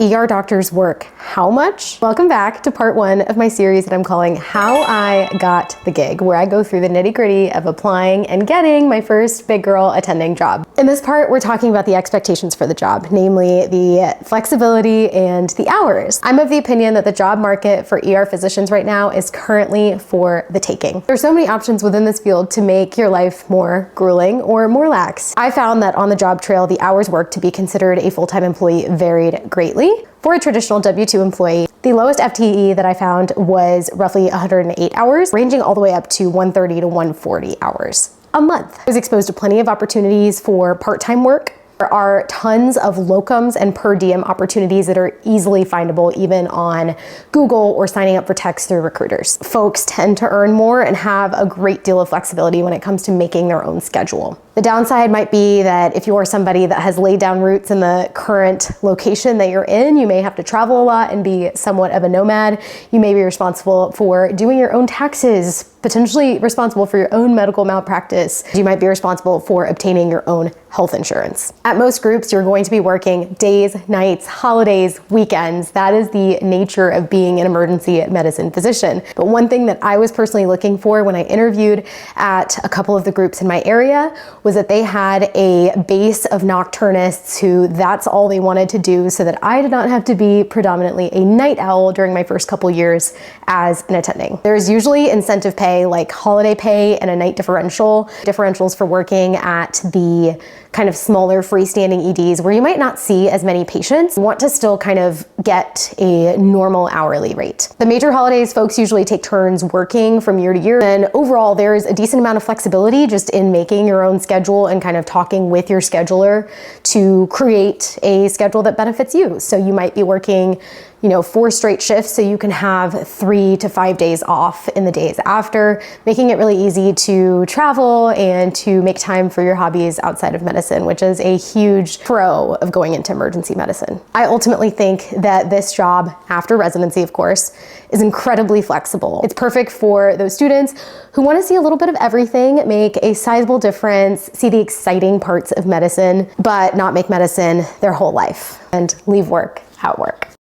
ER doctors work how much? Welcome back to part one of my series that I'm calling How I Got the Gig, where I go through the nitty-gritty of applying and getting my first big girl attending job. In this part, we're talking about the expectations for the job, namely the flexibility and the hours. I'm of the opinion that the job market for ER physicians right now is currently for the taking. There's so many options within this field to make your life more grueling or more lax. I found that on the job trail, the hours worked to be considered a full-time employee varied greatly. For a traditional W-2 employee, the lowest FTE that I found was roughly 108 hours, ranging all the way up to 130 to 140 hours a month. I was exposed to plenty of opportunities for part-time work. There are tons of locums and per diem opportunities that are easily findable even on Google or signing up for techs through recruiters. Folks tend to earn more and have a great deal of flexibility when it comes to making their own schedule. The downside might be that if you are somebody that has laid down roots in the current location that you're in, you may have to travel a lot and be somewhat of a nomad. You may be responsible for doing your own taxes, potentially responsible for your own medical malpractice. You might be responsible for obtaining your own health insurance. At most groups, you're going to be working days, nights, holidays, weekends. That is the nature of being an emergency medicine physician. But one thing that I was personally looking for when I interviewed at a couple of the groups in my area was that they had a base of nocturnists who that's all they wanted to do, so that I did not have to be predominantly a night owl during my first couple years as an attending. There's usually incentive pay like holiday pay and a night differentials for working at the kind of smaller freestanding EDs where you might not see as many patients, want to still kind of get a normal hourly rate. The major holidays, folks usually take turns working from year to year, and overall there's a decent amount of flexibility just in making your own schedule and kind of talking with your scheduler to create a schedule that benefits you. So you might be working 4 straight shifts so you can have 3 to 5 days off in the days after, making it really easy to travel and to make time for your hobbies outside of medicine, which is a huge pro of going into emergency medicine. I ultimately think that this job, after residency of course, is incredibly flexible. It's perfect for those students who want to see a little bit of everything, make a sizable difference, see the exciting parts of medicine, but not make medicine their whole life and leave work at work.